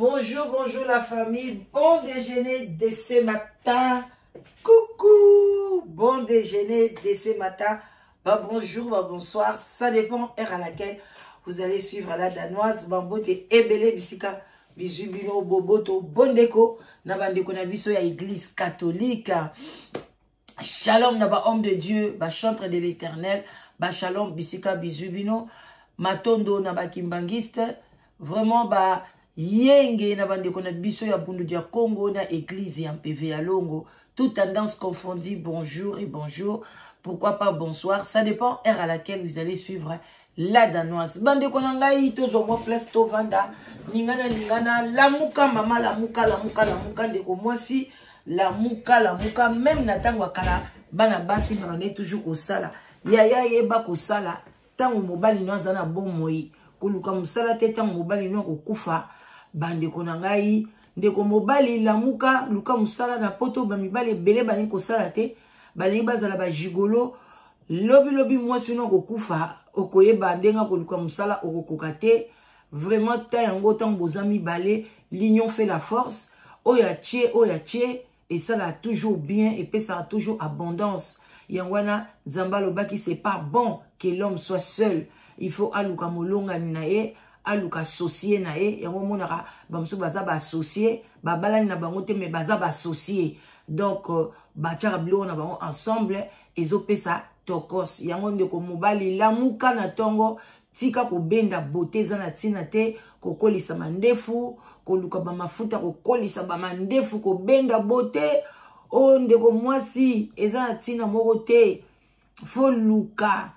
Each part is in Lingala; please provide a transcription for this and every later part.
Bonjour, bonjour la famille. Bon déjeuner de ce matin. Coucou. Bon déjeuner de ce matin. Bah, bonjour, bah, bonsoir. Ça dépend heure à laquelle vous allez suivre la danoise. Bambote ebele bisika. Bisous bino boboto bondeko. Nabandeko na biso ya église catholique. Shalom naba homme de Dieu. Ba chantre de l'éternel. Ba shalom bisika bisous bino. Matondo naba kimbangiste. Vraiment ba yenge na bande kona biso ya bundu dia Congo na église en PV à Longo, toute tendance confondue, bonjour et bonjour, pourquoi pas bonsoir, ça dépend heure à laquelle vous allez suivre la danoise. Bande kona ngai tozo mo place to vanda ningana lamuka mama lamuka ndeko mwasi lamuka même na tango kala bana basi bana toujours ko sala ya yeba ko sala tango mobali noza na bomoi koluka musala te tango mobali no ko kufa bande kona ngai ndeko mobali lamuka luka musala na poto ba mibale bele bani ko sala te bali bazala ba jigolo lobi mwasi no ko kufa okoyeba ndenga koluka musala okokoka te vraiment ta yango tango bozami bale l'union fait la force oya tie et ça là toujours bien et puis ça a toujours abondance yangwana zambalo baki c'est pas bon que l'homme soit seul. Il faut aluka molonga nae aluka associé nae yango monaka bamso baza ba associé ba balani na bango te mais baza ba associé donc bachara blo na bango ensemble ezopesa tokos yango ndeko mobali lamuka na tongo tika ko benda beauté za na tina te ko kolisa mandefu ko luka ba mafuta ko kolisa ba mandefu ko benda beauté o ndeko mwasi eza na tina moko te fo luka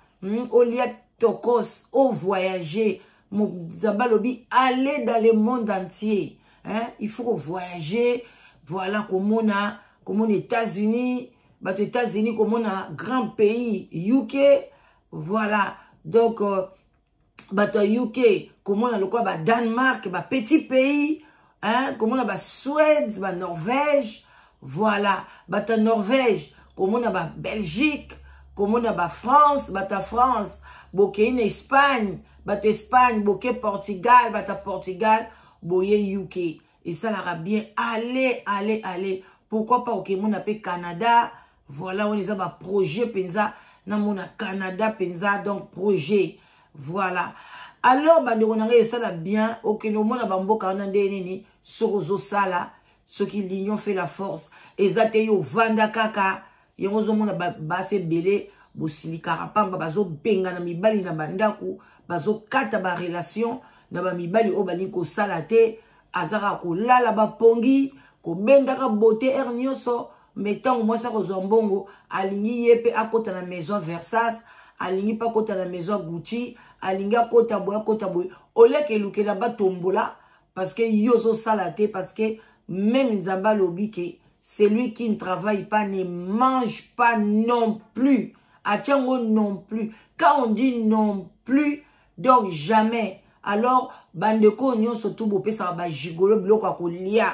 olia tokos au voyager Zambalobi aller dans le monde entier hein il faut voyager voilà comme on États-Unis bato États-Unis comme on a grand pays UK voilà donc bato UK comme on a le quoi ba Danemark ba petit pays hein comme on a ba Suède ba Norvège voilà bato Norvège comme on a ba Belgique comme on a ba France bata France boké en Espagne bata Espagne boké Portugal bata Portugal boye UK et ça l'aura bien aller pourquoi pas ok mon appelle Canada voilà on les a ba projet penza na mona Canada penza donc projet voilà alors bande on a ça là bien ok no mona bamboka na ndenini sozo sala ce qui l'union fait la force ezate yo vanda kaka yongo mona base belé bosilika pamba bazo benga na mibali na bandaku bazo kata ba relation na ba mibali o bali ko salate azara ko lala ba pongi ko benda ka beauté ernioso metango moi ça ko zombongo alingi yepe akota na maison Versace alingi pa kota na maison Gucci alingi akota boy oleke lukela ba tombola parce que yozo salate parce que même Nzamba lobike celui qui ne travaille pas ne mange pas non plus. Atiango non plus. Quand on dit non plus, donc jamais. Alors, bandeko nyon surtout bopé ça ba jigolo bloko akolia.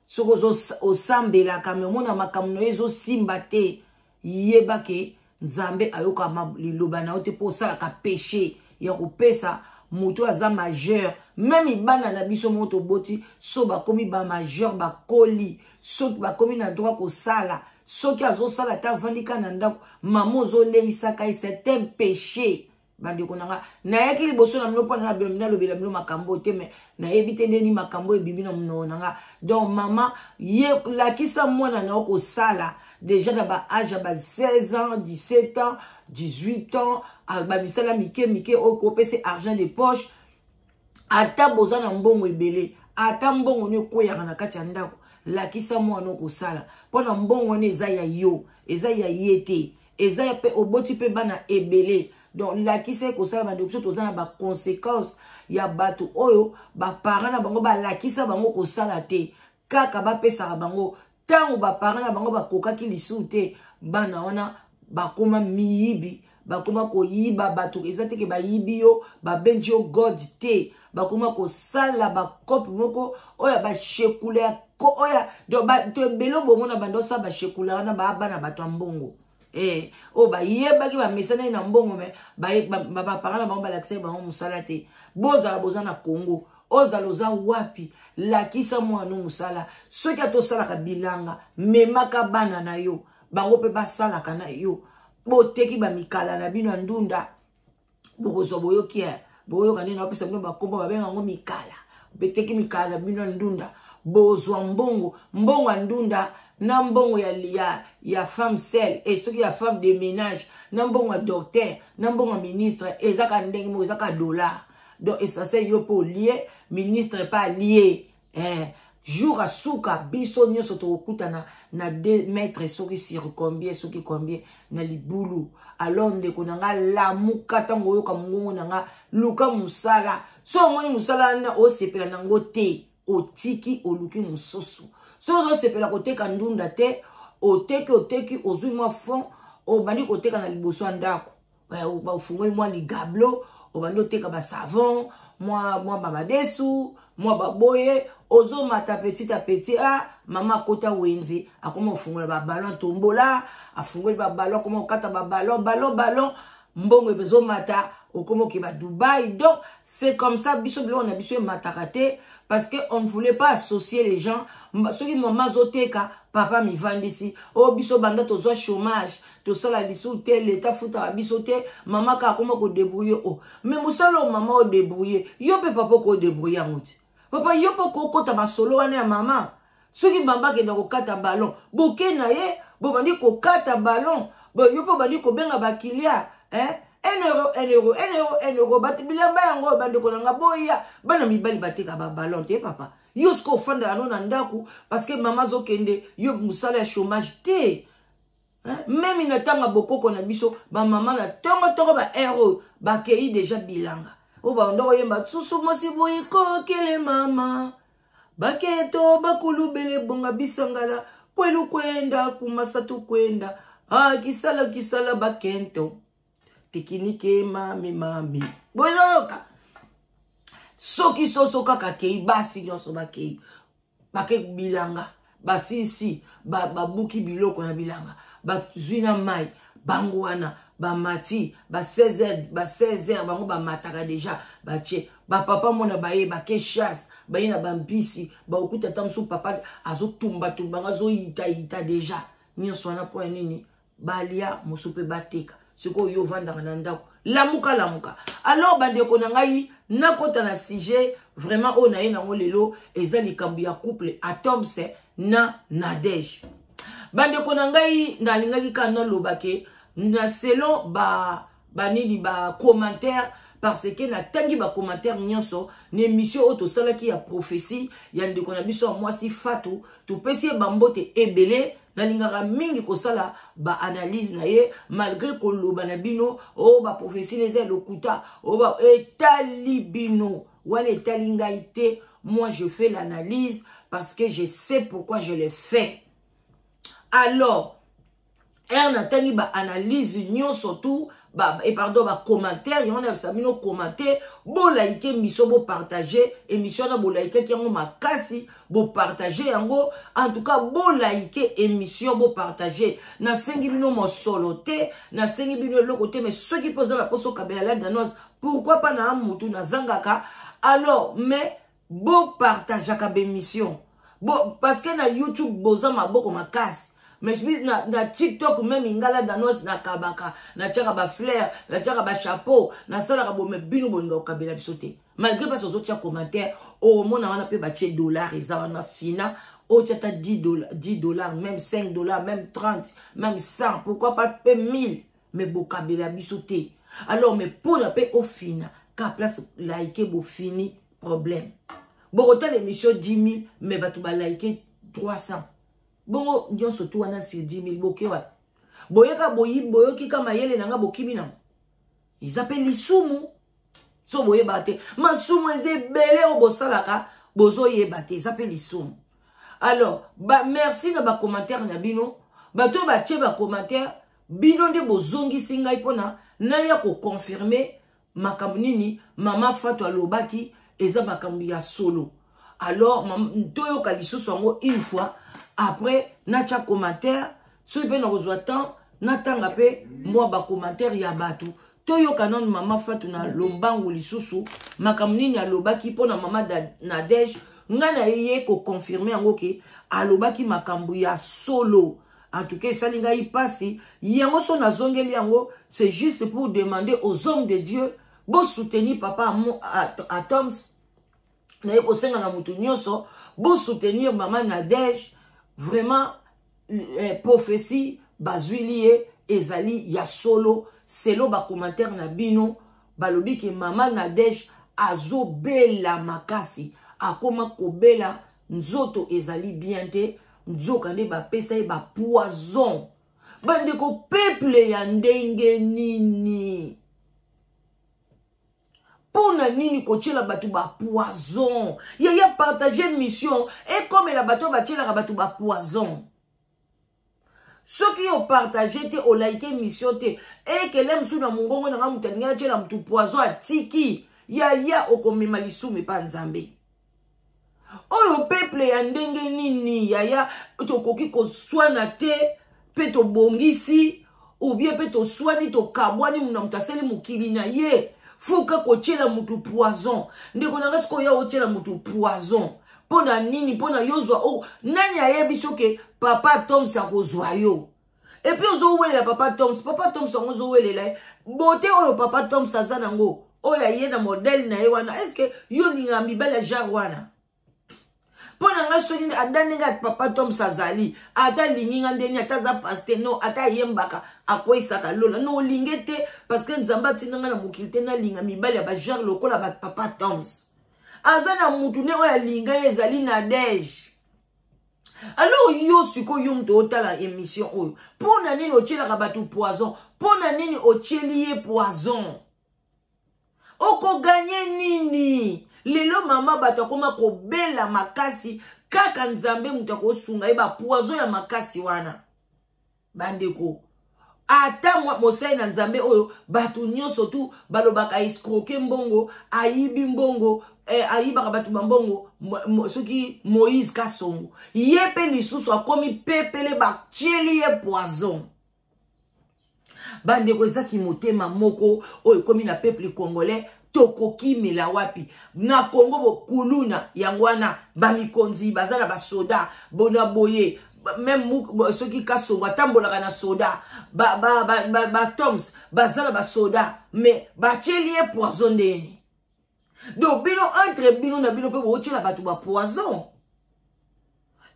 Soko zo sambe la kamemo na makamno ezo simbate. Yebake nzambe ayoka liloba na ote po sala ka péché. Ya kopesa moto aza majeur. Même ibana na biso moto boti so ba komi ba majeur ba koli. So ba komi na droit ko sala. Soki azo sala ta vandika na ndako mamo zo leisa kai c'est un péché bande konanga na yaki liboso na mnopa na bemna lobela mno makambo te mais na ebite ndeni makambo ebibi na mno nanga donc mama ye la kisa mwana na ko sala déjà na ba âge ba 16 ans 17 ans 18 ans ba misala mike o ko pese argent de poche ata bozana mbongo ebele ata mbongo ne ko ya na kati ya ndako la kisa mwana ko sala pona mbongo ne eza ya yo eza ya yete eza ya pe oboti pe bana ebele donc la kisa ko sala ba ndeko tozana ba conséquences ya bato oyo ba parents na bango ba la kisa bango ko sala te kaka ba pesa bango tango ba parents na bango ba kokaki lisute bana wana ba koma miyibi bakoma ko yiba bato ezate ke ba yibi yo ba benjo god te bakoma ko sala ba kopi moko oya ba shekule ko oya do ba to belo bomona bandosa ba shekula na ba bana bato mbongo o ba yeba ki ba mesana na mbongo me ba parana ba ba lakse ba musala te boza na Congo ozaloza wapi lakisa mwana musala soki atosalaka bilanga memaka bana na yo bango pe basalaka na yo boteki bamikala na bino ndunda bokozwa boyoki boyoka nini opesa bino bakombo babenga ngo mikala beteki mikala na bino ndunda bozwa mbongo ndunda na mbongo ya femme seule et soki ya femme de ménage na mbongo ya docteur na mbongo ya ministre ezaka ndenge mo ezaka dollar donc essentiel yo po lié ministre pas lié jour à souka biso nyonso tokutana na 2 mètres soki sur combien soki combien na libulu alors ndeko nanga lamuka tango yoka mungu nanga luka musala so moni musala na osepela nango te otiki oluki mususu so osepela koteka ndunda te oteki ozui mwa fond obandi koteka na liboso ndako ba ufungwe mwa ligablo obandi oteka ba savon mwa bamadesu mwa baboye ozo mata petit à petit mama kota wenze akoma ofungola ba ballon tombola afungola ba ballon akoma okata ba ballon mbongo bezo mata okoma ke ba Dubaï. Donc c'est comme ça biso blo on a biso matakate parce que on ne voulait pas associer les gens ceux qui maman zoteka papa mi vandisi o biso banda tozo chômage to sala lisu te l'état futa biso te mama ka akoma ko débrouiller mais musalo mama o débrouiller yo pe papa ko débrouiller ngoti papa yo poko kota masolo wana ya mama soki mbamba ke ndako kata ballon boke na ye bo bandi ko kata ballon bo yo po bandi ko benga bakilia 1 euro bati bilamba yango bandi ko nanga boya bana mibali bateka ba ballon te papa yo sko fanda ano na ndaku parce que mama zo kende yo musala ya chômage te même inatanga bokoko na biso ba mama na tongo ba euro ba kei déjà bilanga o ba ndoko yemba susu mosi boyi ko kele mama baketo bakulubele bonga bisangala kwelu kwenda kumasatu kwenda kisala bakento tikinike mami boyoka soki soso kaka kei basi nyonso bakei bake bilanga basisi babuki biloko na bilanga bazwina mai bango wana bamati ba 16h bango bamataka déjà bache papa mona baye bake chasse baye na bambisi okuta tamsu papa azotumba ngazo ita déjà nyonso wana po nini balia musupe bateka siko yo vandanga na ndako lamuka alors bandeko na ngai nakota na sujet vraiment on a na lelo eza likambu ya couple Atomse na Nadege bandeko na ngai nalingaki kana lobake na selon banini commentaire parce que na tangi commentaire nyonso na émission auto salaki ya prophétie ya ndeko na biso moi si fatu to pesi bambote ebele na lingara mingi ko sala analyse na ye malgré ko loba na bino prophétie les lokuta etali bino wala etali ngai te. Moi je fais l'analyse parce que je sais pourquoi je l'ai fait. Alors natangi analyse nyonso tout commentaire y on a sabino commenter bo like émission bo partager émission na bo like ki yango makasi bo partager yango en tout cas bo like émission bo partager na sengi bino mo solo te na sengi bino le côté mais ceux qui posent la poso kabela la danos pourquoi pas na mutu na zangaka alors mais bo partager ka émission bo parce que na YouTube boza maboko makasi. Mais je dis, na TikTok, même ingala danos na kabaka, na tchaka ba fleur, na tchaka ba chapeau, na sala bo me bino bonga okabela bisote. Malgré pas aux autres commentaires, au moins on a payé ba $, et ça on a fina, au tchata $10, même $5, même 30, même 100, pourquoi pas payer 1000, mais bo kabela bisote. Alors, mais pour la paix au fina, ka place like bo fini, problème. Bon, autant l'émission 10 000, mais ba tu ba like 300. Bongo nyon surtout wana si 10 000 boke wa boyeka boyoki kama yele nanga bokibi na ils appellent lisumu so boye bate masumu eze belé o bosalaka bozo ye bate ils appellent lisumu. Alors merci na ba commentaire na bino bato ba tie ba commentaire bino nde bozongi singa ipona na ya ko confirmer makambo nini mama Fatou alobaki eza makambo ya solo. Alors toyo kalisusu ngo une fois. Après, nacha commentaire, si vous avez temps, natanga pe moi ba commentaire ya batu. Toyo kanon mama Fatuna lombangu lisusu makamnini alobaki pona mama Nadej ngana yeye ko confirmer yango ke alobaki makambu ya solo. En tout cas, ça n'inga y passe. Yango son azongeli yango, c'est juste pour demander aux hommes de Dieu, bon soutenir papa à Toms, naye kosenga na mutu nyonso, bon soutenir maman Nadej, vraiment prophétie bazuilie ezali ya solo, selo ba commentaire na bino, balobi ke maman Nadej azo bela makasi, akoma ko bela nzoto ezali bien te. Nzokande ba pesa ba poison. Bande ko peuple ya ndenge nini. Pona nini ko tchela batu ba poison. Ya partager mission et comme la bato ba tchela batu ba poison. Ceux qui ont partagé te o like mission te et que l'aime sous na mungongo na mutanga tchela mtu poison atiki. Ya okomema lisume pa nzambe. Oyo peuple ya ndenge nini yaya tokoki ko swana te pe to bongisi ou bien pe to swani to kabwani muna mutaseli mukili na ye fuka ko chela mutu poison ndeko nanga siko ya ochela mutu poison pona nini pona yozwa o nani ayebi soke papa Toms akozwa yo et puis ozo welela papa Toms ozo welela bote oyo papa Toms azanango oyo ye na modèle na ye wana est-ce que yo ninga mibala jarwana pona nga soni adanenga papa Toms azali ata linginga ndeni ata za paste no ata yembaka akoisaka lola no lingete parce que nzamba tinanga na mokilite na linga mibali ya ba genre lokola ba papa Toms azana mutu ne oya linga ezali na Nadej. Alors yo siko yo mto otala émission oyo pona nini ochela batu poison pona nini ocheliye poison oko gagner nini. Lelo mama bato koma ko bela makasi kaka nzambe mutako sunga eba poison ya makasi wana bandeko ata mosai na nzambe oyo batu nyonso tu balobaka escroquer mbongo ayibi mbongo ayibaka batu mbongo soki Moïse Kasongo yepe lisusu akomi pepele bakcheli ye poison bandeko ezaki motema moko oyo komi na peuple congolais tokoki mela wapi na Congo bo kuluna yangwana bamikonzi bazala basoda bona boye même ceux Kasongo atambolaka na soda ba Toms bazala basoda mais bachelie poison ndeni donc bino entre bino na bino pe bochela batu ba poison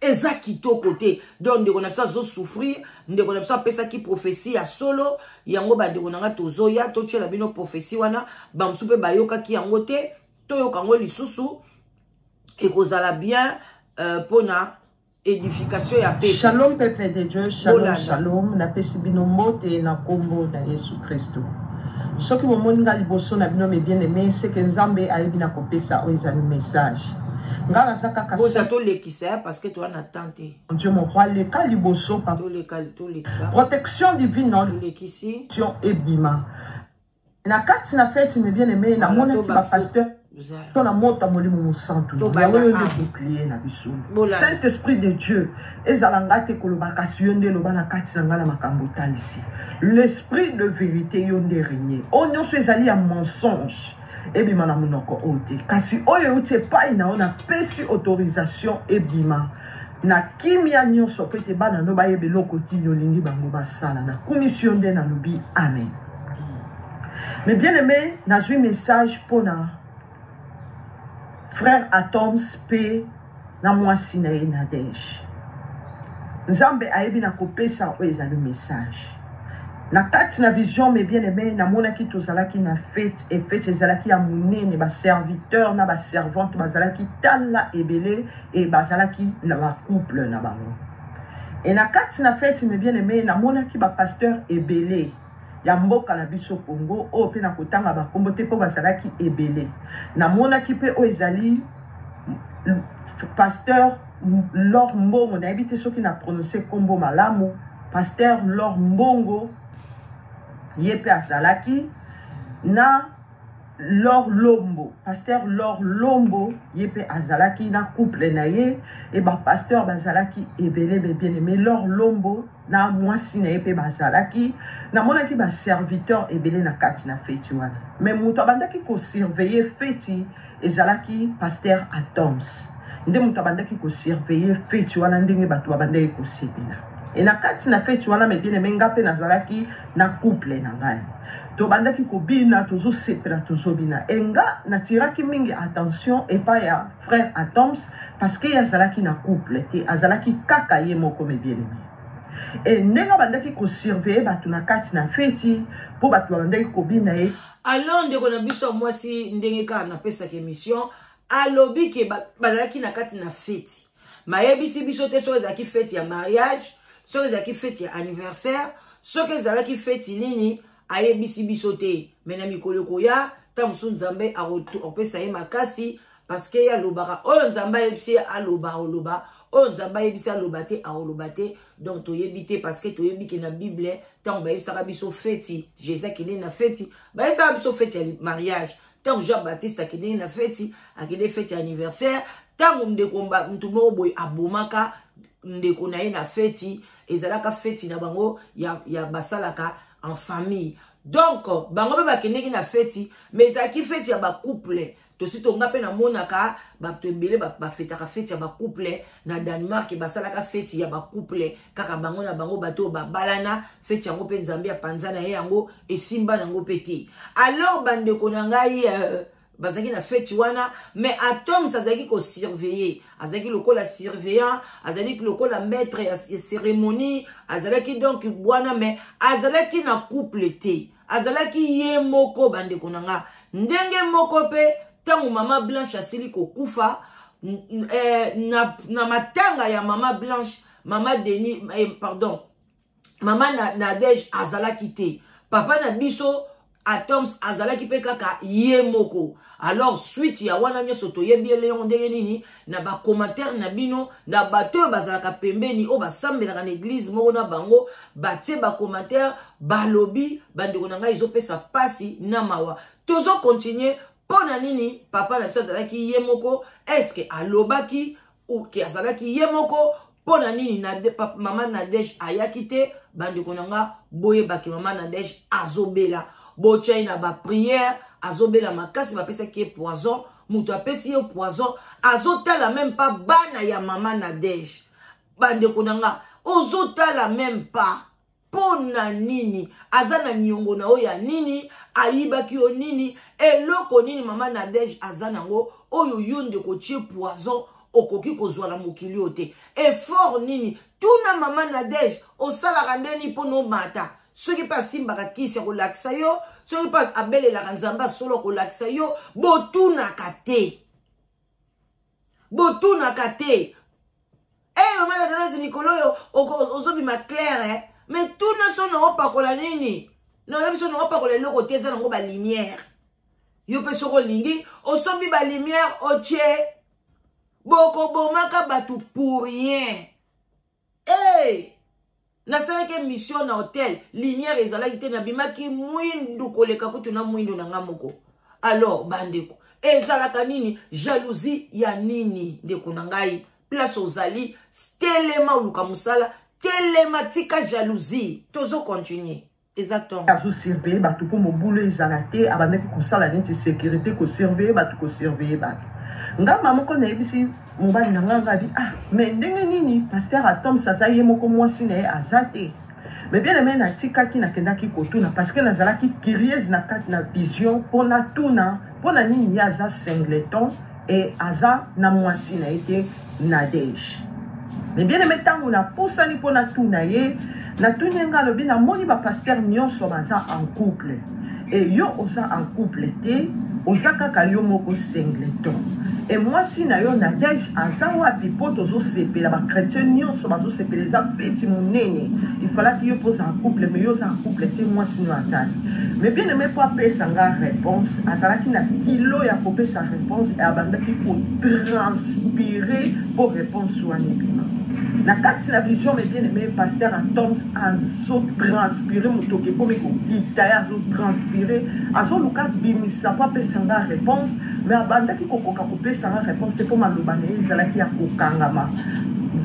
eza kitoko te donc ndeko na biso zo souffrir ndeko na biso pesa ki prophétie ya solo yango ba ndeko nanga tozoya tochela bino prophétie wana ba msupe bayoka ki yango te toyoka ngo lisusu ekozala bien pona édification ya peuple. Shalom peuple de Dieu, shalom shalom na pesi bino mote na kombo na Yesu Kristo. Soki mo moninga liboso na bino me bien aimé c'est que Nzambe ayebi na kopesa o ezali message. Ngala zaka ka boza to lekisa parce que toi na tante. Dieu mon roi le kaliboso pa to lekisa. Protection divine non lekisi. Et bima. Na kati na fête me bien aimé na mona ki ba pasteur ton amour ta molimo santo Saint-Esprit de Dieu ezalangate kolobaka siyonde lobana kati na ngala makambo talisi l'esprit de vérité yonde régner onyoso ezali ya mensonge ebima na monoko ote kasi oyo uti epai na ona pesi autorisation ebima na kimia nyonso pete bana no bayebe loko ti yolingi bango basala na commission nde na lobi amen. Mais bien aimé nazwi message pona frère Atoms P na mwasi na ye Nadej. Nzambe ayebi na kopesa o ezali message. Na kati na vision me bien aimé na mona ki tozalaki na fête et fête ezalaki ya munene ba serviteur na ba servante bazalaki tala ebele et bazalaki na ba couple na bango. Et na kati na fête me bien aimé na mona ki ba pasteur ebele ya mboka na biso Congo o pe na kotanga ba kombo te po bazalaki ebele na mona ki pe o ezali pasteur Lor Mbongo na ebite soki na prononcer kombo malamu pasteur Lor Mbongo yepe azalaki na Lor Lombo pasteur Lor Lombo yepe azalaki na couple na ye et ba pasteur bazalaki ebele be bien aimé Lor Lombo na mwasi na ye pe bazalaki namonaki ba serviteur ebele na kati na feti wana mais moto abandaki ko surveiller feti ezalaki pasteur Atoms nde moto abandaki ko surveiller feti wana ndenge bato babandaki ko sepela et na kati na feti wana me bien menga pe nazalaki na couple na ngai to bandaki ko bina tozo sepela tozo bina enga natiraki mingi attention et pas ya frère Atoms parce que yazalaki na couple te azalaki kaka ye moko me bien aimé et nenga bandaki ko surveiller bato na kati na feti po bato bandaki ko bina ye alors ndeko na biso mwasi ndenge ka na pesa ke mission alobi ke bazalaki na kati na feti mayebisi biso te so ezalaki feti ya mariage so ezalaki feti ya anniversaire so ezalaki feti nini ayebisi biso te mena mikolo koya ta musu nzambe opesa ye makasi parce que ya lobaka oyo nzambe ayebisi aloba oyo nzambe ayebisi aloba te aoloba te donc toyebi te parce que toyebi ke na bible ntango bayebisaka biso feti jésus akende na feti bayebisaka biso feti ya mariage ntango Jean Baptiste akende na feti akende feti ya anniversaire ntango ndeko mutu moko boye abomaka ndeko na ye na feti ezalaka feti na bango ya basalaka en famille donc bango pe bakendeki na feti mais ezalaki feti ya bacouple tosi tonga pe na monaka bato ebele bafetaka feti ya bacouple na Danemark basalaka feti ya bacouple kaka bango na bango bato babalana feti yango pe nzambe ya panza na ye yango esimba nango pe te alors bandeko na ngai bazaki na feti wana mais Atoms azaki ko surveiller azaki lokola surveillant azaki lokola maître ya cérémonie azalaki donc bwana mais azalaki na couple te azalaki ye moko bandeko na nga ndenge moko pe tangu mama Blanche asili ko kufa na matanga ya mama Blanche mama Denis pardon mama Nadège azalaki te papa na biso Atoms azalaki pe kaka ye moko alors suite ya wana nyoso toyebiele yon ndenge nini na ba commentaire na bino na bato bazalaka pembeni o basambelaka na église moko na bango batie ba commentaire balobi bandeko na ngai ezopesa pasi na mawa tozo continuer pona nini papa na biso azalaki ye moko est-ce que alobaki ou ki azalaki ye moko pona nini mama Nadège ayaki te bandeko na nga boye baki mama Nadège azobela bochai na ba prière azobela makasi bapesa ki poison mutu apesi ye poison azotala même pas bana ya mama Nadège bandeko na nga ozotala même pas pona nini azana nyongo na oya nini ayibaki o nini eloko nini mama Nadège azanango oyo yonde ko tie poison okoki kozwa na mokili ote effort nini tuna mama Nadège osalaka ndeni pono mata soki pa simbaka kisi ya kolakisa yo soki pa abelelaka nzambe solo kolakisa yo botunaka te mama Nadège mikolo yo ozobima clair mais tuna so na opakola nini na oyebi so na opakola eloko te eza nango balumière yo mpe soko olingi osombi balumière otie bokobomaka bato pour rien nasalaki mission na hotel lumière ezalaki te nabimaki mwindu koleka kutu na mwindu na nga moko alors bandeko ezalaka nini jalousie ya nini ndeko na ngai place ozali telema oluka mosala telema tika jalousie tozo continuer exactement azo surveiller bato po mobulu ezala te abandaki kosala neti sécurité ko surveiller bato ngamba moko nayebisi mobali na nga ngabi mais ndenge nini pasteur Atoms aza ye moko mwasi na ye aza te mais bien aimé natikaki nakendaki kotuna parce que nazalaki curieuse na kati na vision mpona tuna mpona nini ye aza singleton et aza na mwasi na ye te Nadège mais bien aimé ntango napusani mpona tuna ye natuni nga alobi namoni bapasteur nyonso baza en couple et yo oza en couple te oza kaka yo moko singleton et mwasi na yo Nadège aza wapi po tozosepela bachrétien nyonso bazosepela eza feti monene ifalaki yo poza en couple mais yo oza en couple te mwasi no atali mais bien aimé po apesa nga réponse azalaki na kilo ya kopesa réponse et abandaki kotranspire po réponse wana ebima na kati na vision mais bien aimé pasteur Atoms azotranspire motoke po mekokita ye azotranspire azoluka bimisa po apesa nga réponse mais abandaki kokoka kopesa nga réponse te po maloba na ye ezalaki ya kokangama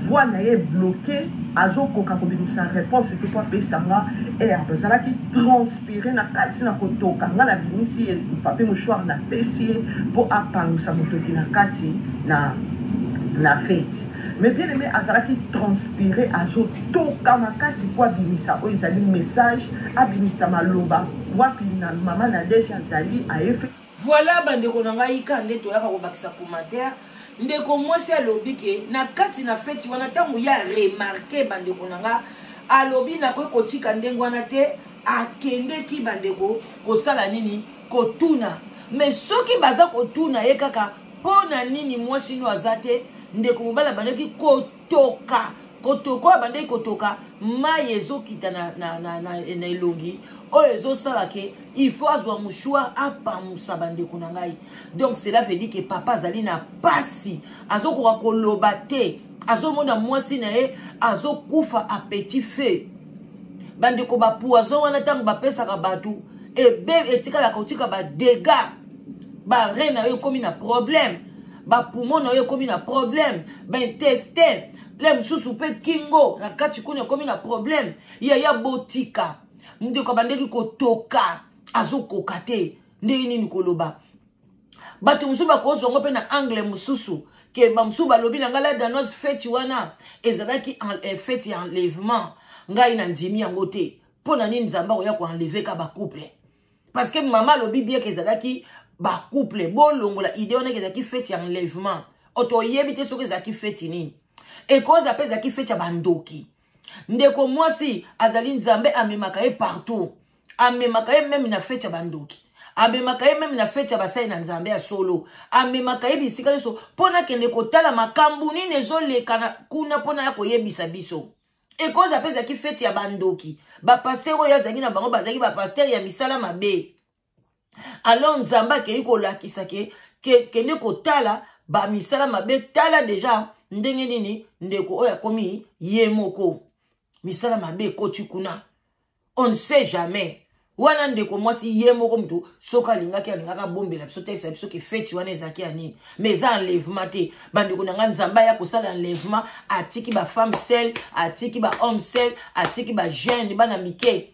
voix na ye bloqué azokoka kobimisa réponse ke po apesa nga herbe ezalaki transpire na kati na kotoka nga na bimisi papier mouchoir na pesi ye mpo apangusa motoki na kati na fete. Mais bien aimé azalaki transpire azotoka makasi po abimisa oyo ezali message abimisa maloba wapi na mama na deja azali ayefe. Voilà bandeko na ngai kande toyaka kobakisa commentaire ndeko mwasi alobi ke na kati na feti wana ntango ya remarke bandeko na nga alobi nakoki kotika ndenge wana te akendeki bandeko kosala nini kotuna. Mais soki baza kotuna ye kaka mpona nini mwasi no aza te ndeko mobala bandeki kotoka kotoka bandeki kotoka mai ezokita na elongi oyo ezosala ke il faut azwa mouchoir apamusa bandeko na ngai. Donc cela veut dire que papa azali na pasi azokoka koloba te azomona mwasi na ye azokufa a petit feu. Bandeko bapoison wana ntango bapesaka bato etikalaka kotika badega bare na yo ekomi na problème bapoumon na yo ekomi na problème baintestin le mosusu mpe kingo na kati kuna ekomi na problème ya botika ndeko bandeki kotoka azokoka te ndenge nini koloba bato mosusu bakozongo mpe na angle mosusu ke bamosusu balobi na ngai la danoise feti wana ezalaki feti ya enlèvement ngai na ndimi yango te mpo na nini nzambe akoya koenleve ka bacouple parce que mama alobi bien ke ezalaki bacouple bolongola ide wana ke ezalaki feti ya enlèvement oto oyebi te soki ezalaki feti nini ekoza mpe ezalaki feti ya bandoki. Ndeko mwasi azali nzambe amemaka ye partout amemaka ye meme na feti ya bandoki amemaka ye meme na feti ya basali na nzambe ya solo amemaka ye bisika nyonso mpona kende kotala makambo nini ezoleka kuna mpona ya koyebisa biso. Ekoza mpe ezalaki feti ya bandoki bapaster oyo azalaki na bango bazalaki bapaster ya misala mabe. Alors nzambe akei kolakisa kende kotala bamisala mabe tala deja ndenge nini ndeko oyo akomi ye moko misala mabe ekoti kuna. On ne sait jamais wana ndeko mwasi ye moko mtu soka alingaka bombela biso tebisa biso ke feti wana ezalaki ya nini mais eza enlèvement te. Bandeko na nga nzambe ya kosala enlèvement atiki bafemme seule atiki bahomme seule atiki bajeune bana mike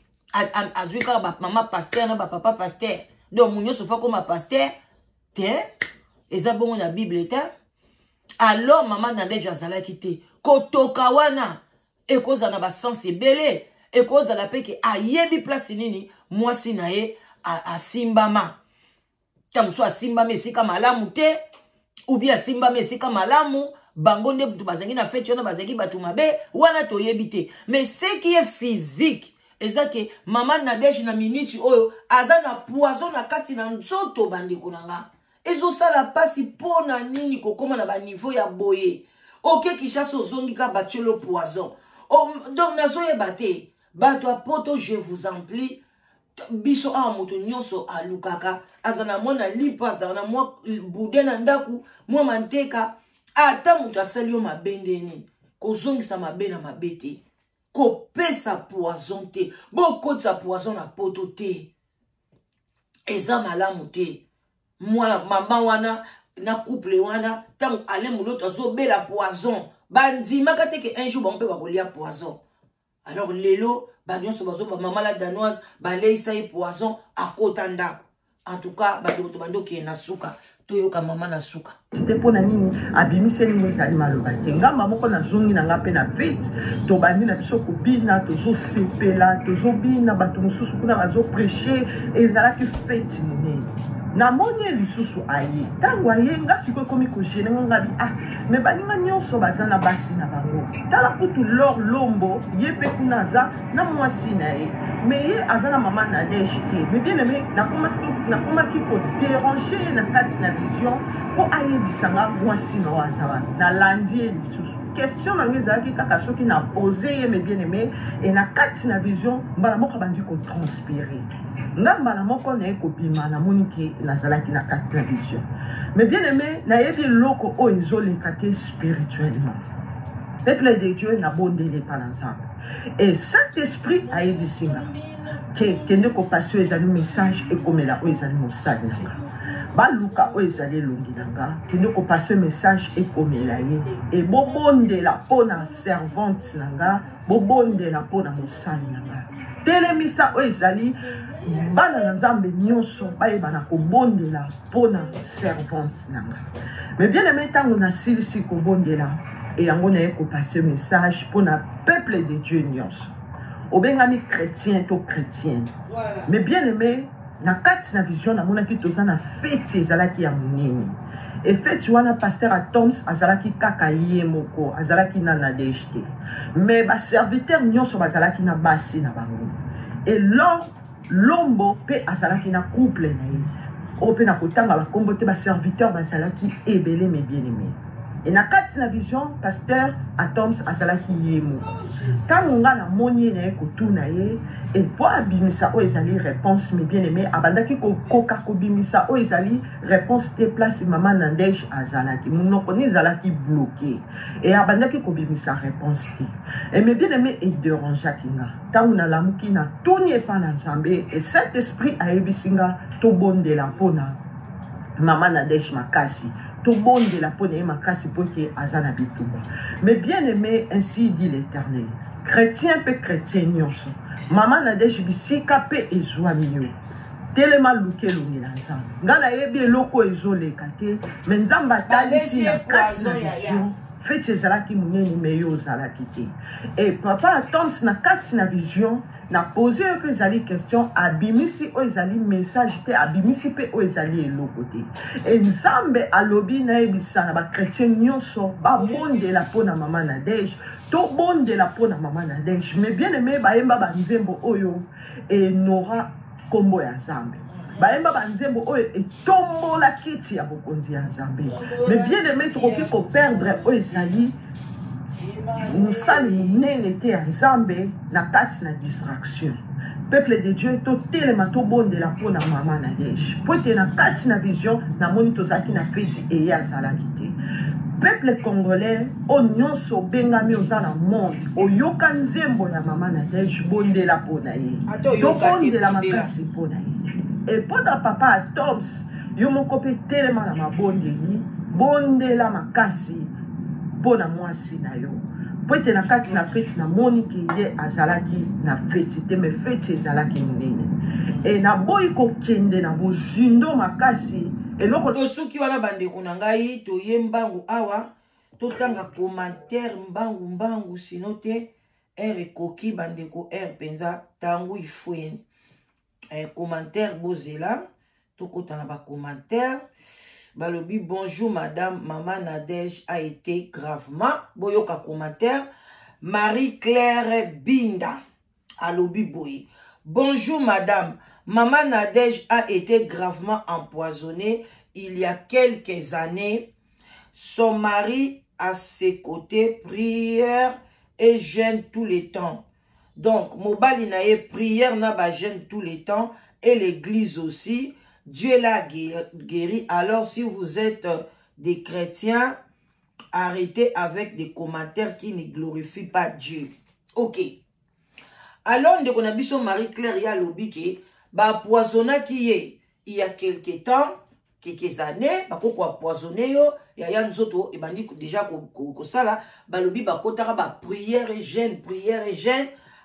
azwi kaka bamama paster na bapapa paster. Donc nyonso fa koma paster te eza bongo na bible te. Alors mama na deja azalaki te kotoka wana ekoza na basansi ebele ekozala mpe ke ayebi place nini mwasi na ye asimbama ntango mosusu asimbama esika malamu te ubi asimbama esika malamu bango nde butu bazangi na feti wana bazangi bato mabe wana toyebi te. Mais ce qui est physique eza ke mama na deja na miniti oyo aza na poison na kati na nzoto bandeko na nga ezosala pasi mpona nini kokoma na baniveau ya boye oke kishasa ozongi ka batiolo poison. Donc nazoyeba te bato apoto je vous en prie biso awa moto nyonso alukaka azana mwana lipa azana mwa bude na ndaku mwa manteka ata moto asali yo mabe ndeni kozongisa mabe na mabe te kopesa poison te bokotisa poison na poto te eza malamu te. Mwana mama wana na couple wana tango ale muloto azobela poison bandimaka te ke un jour bampe bakolia poison. Alors lelo banyonso bazoba mama la danoise baleisa ye poison akota ndako. En tout cas badoto bandoki na suka toyoka mama na suka te pona nini abimiseli mo ezali maloba te ngamba moko na zongi na nga pe na vite tobandi na biso kobina tozosepela tozobina bato mosusu kuna bazoprêche ezalaki feti monene namoni lisusu aye ntango aye nga sikoyo ekomi kogene ngabi me baninga nyonso baza na basi na bango tala kutu lor lombo ye mpe kuna aza na mwasi na ye me ye aza na mama na deje te me bien aime nakomaki koderange ye na kati na vision mpo ayebisanga mwasi na oyo aza wana nalandi ye lisusu question nange ezalaki kaka soki na pose ye me bien aime e na kati na vision mbala moko abandi kotranspire nga mbala moko naye kobima namoni ke nazalaki na kati na vision mais bien aimé nayebi eloko oyo ezoleka te spirituellement peuple de Dieu nabondeli epa na nzambe et Saint-Esprit ayebisinga kende kopasi oyo ezali message ekomela oyo ezali mosali nanga baluka oyo ezali elongi na nga kende kopase message ekomela ye e bobondela mpo na servante na nga bobondela mpo na mosali na nga telemisa oyo ezali bana na nzambe nyonso bayebana kobondela mpo na servante na nga mais bien aimé ntango nasilisi kobondela e yango naye kopase message mpo na peuple de Dieu nyonso obengami chrétien to chrétienne mais bien aimé na kati na vision namonaki toza na feti ezalaki ya monene e feti wana pasteur Atoms azalaki kaka ye moko azalaki na Nadege te mais baserviteur nyonso bazalaki na basi na bango e lombo mpe azalaki na couple na ye oyo mpe na kotanga bakombo te baserviteur bazalaki ebele mais bien aimé et na kati na vision pasteur Atoms azalaki ye moko ntango nga namoni ye na ye kotuna ye et po abimisa oyo ezali réponse mais bien aimé abandaki kokoka kobimisa oyo ezali réponse te place mama Nadege azalaki monoko ne ezalaki bloqué et abandaki kobimisa réponse te et mais bien aimé ederangeaki nga ntango nalamuki na tuni epa na nzambe et cet esprit ayebisi nga tobondela mpona mama Nadege makasi tobondela mpona ye makasi mpo ke aza na bitumba mais bien aimé ainsi dit l'Éternel chrétien pe chrétien nyonso mama Nadege bisika pe ezwami yo telema luke elongela nzambe nga nayebi eloko ezoleka te me nzambe atalisi na kati na vision feti ezalaki monene me yo ozalaki te e papa Atoms na kati na vision na pose oyo mpe ezali question abimisi oyo ezali message te abimisi mpe oyo ezali eloko te e nzambe alobi nayebisa na bakretien nyonso babondela mpo na mama Nadege tobondela mpo na mama Nadege mais bien aimé bayemba banzembo oyo enora kombo ya nzambe bayemba banzembo oyo etombola kiti ya bokonzi ya nzambe mais bien aimé tokoki koperdre oyo ezali mosali monene te ya nzambe na kati na distraction peuple de Dieu totelema tobondela mpo na mama Nadege po ete na kati na vision namoni tozalaki na feti eye azalaki te peuple congolais oyo nyonso obengami oza na monde oyoka nzembo ya mama Nadege bondela mpo na ye tobondela makasi mpo na ye e mpo na papa Atoms yo moko mpe telema na mabondeli bondela makasi mpo na mwasi na yo po ete na kati na feti namoni ke ye azalaki na feti te me feti ezalaki monene e naboyi kokende na bozindo makasi eloko tosuki wana bandeko na ngai toye mbangu awa totanga commentaire mbangu sino te ere ekoki bandeko ere penza tango ifweni commentaire bozela tokota na commentaire balobi bonjour madame maman Nadege a été gravement boyoka commentaire Marie-Claire Binda alobi boye bonjour madame maman Nadege a été gravement empoisonnée il y a quelques années son mari à ses côtés prière et jeûne tous les temps donc mobali na ye prière na ba jeûne tous les temps et l'église aussi Dieu l'a guéri. Alors, si vous êtes des chrétiens, arrêtez avec des commentaires qui ne glorifient pas Dieu. Ok. Alors, on a vu son Marie-Claire ya lobike, ba poisonna qui est il y a quelques temps, quelques années, ba pourquoi poisonner yo, ya ya nzoto et bandi déjà ko sala, ba lobi ba kotara ba prière et jeûne,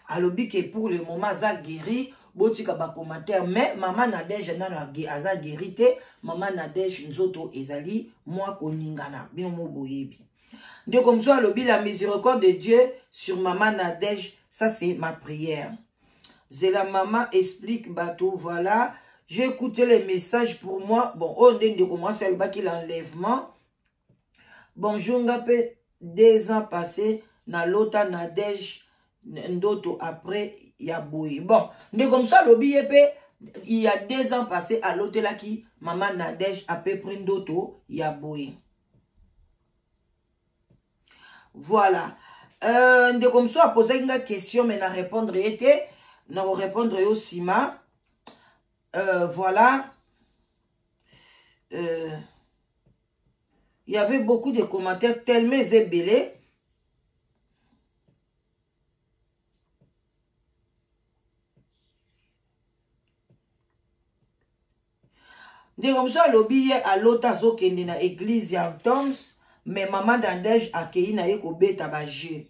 alobi que pour le moment ça guéri. Botika ba commentaire mais maman Nadege nana aza guéri te maman Nadege nzoto ezali moi koningana bino mo boyebi de comme ça lobi la miséricorde de Dieu sur maman Nadege ça c'est ma prière. La maman explique bateau voilà j'ai écouté les messages pour moi bon on de commencer le baki l'enlèvement bonjour ngape 2 ans passés na lota Nadege ndoto après ya boye bon de comme ça lobi yepe il y a 2 ans passés à l'hôtel là qui maman Nadege a peu pris ndoto ya boye voilà de comme ça poser une question mais na répondre était na répondre aussi ma voilà il y avait beaucoup de commentaires tellement ébélés. ndeko mosusu alobi ye alota azokende na église ya Toms, mais maman Nadège akei na ye kobeta baje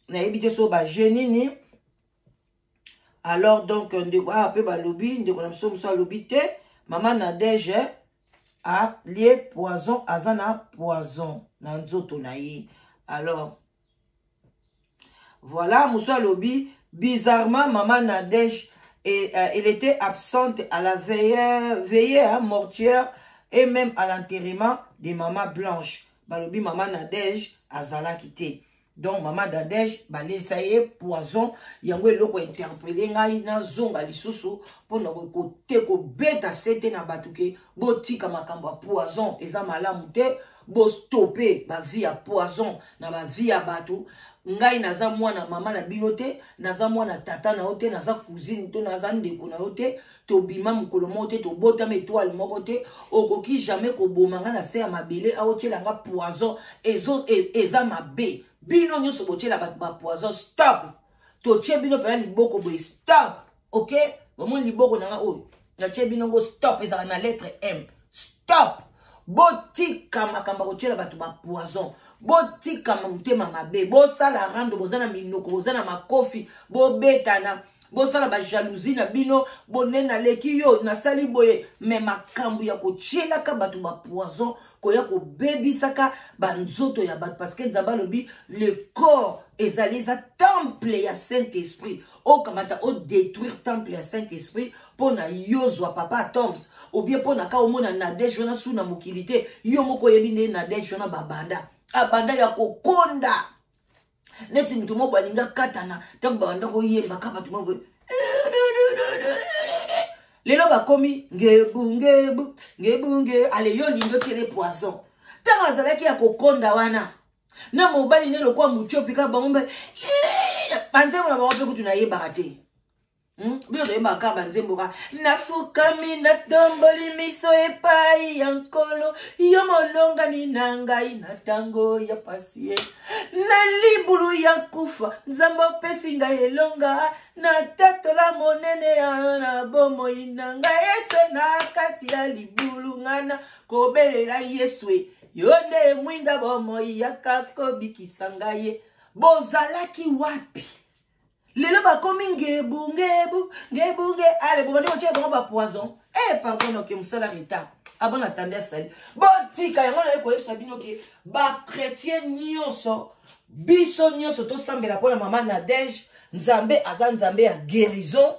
nayebi te so baje nini. Alors donc ndeko ape balobi ndeko na biso mosusu alobi te maman Nadège a lié poison azana poison na nzoto na ye. Alors voilà, Moussa Lobi, bizarrement, maman Nadège, elle était absente à la veillée hein, mortuaire et même à l'enterrement de maman Blanche. Balobi, maman Nadège, azala quitté. Donc, maman Nadège, ça y est, poison, yango eloko interpellé ngai na zonga lisusu, pour na côté ko beta sete na batuke, botika makamba poison, eza malamu te, bo stopper ba vie à poison, na ba vie à batu. Ngai naza mwana mama na bino te, naza mwana tata na ote, naza cousine to, naza ndeko na ote, to bima mukolo mote, to bota me étoile moko te, okoki jamais ko bomanga na se ya mabele, a ote langa poison, eza mabe. Bino nyo soboche la ba poison, stop. To che bino pa liboko boy, stop. Ok? Bomon liboko nanga oyo. Na che bino go stop, eza na lettre M. Stop. Botika makamba ko che la ba poison. Botika mutema mabe, bo sala rando, bozana minoko, bozana makofi, bo betana, bo sala ba jalousie na bino, bo nena leki yo na sali boye, me makambu ya ko chela ka batu ba poison, ko ya ko baby saka banzoto ya batu, parce que nzaba lobi le corps ezali za temple ya Saint-Esprit. O kamata o détruire temple ya Saint-Esprit pona yozwa papa Toms, ou bien pona ka omona Nadège wana suna mokilité, yo moko yebi ne Nadège wana babanda. Abanda ya kokonda neti mtu moko alinga katana tango banda ko yemba ka batu moko lelo bakomi ngebunge ale yo lingo tele poison tanga zalaki ya kokonda wana na mobali ne lokwa muchopi ka bangombe banzemo na bangope kutu na yeba te Bio de makaba nzemboka nafukami na tomboli miso epai yankolo yo molonga ni nangai na tango ya pasie na libulu ya kufa nzambo pesi ngai elonga na tatola monene ya na bomo inanga Yesu na kati ya libulu ngana kobelela Yeswe yonde mwinda bomo yakako bikisanga ye bozalaki wapi lelo bakomi ngebunge ale bobandi otie bango ba poison pardon ke musala reta abon attendait sali botika yango na koyebisa bino ke ba chrétien nyonso biso nyonso to sambela pona mama Nadège nzambe aza nzambe ya guérison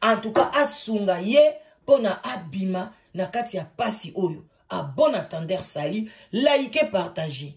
en tout cas asunga ye pona abima na kati ya pasi oyo a bon attendeur sali like partager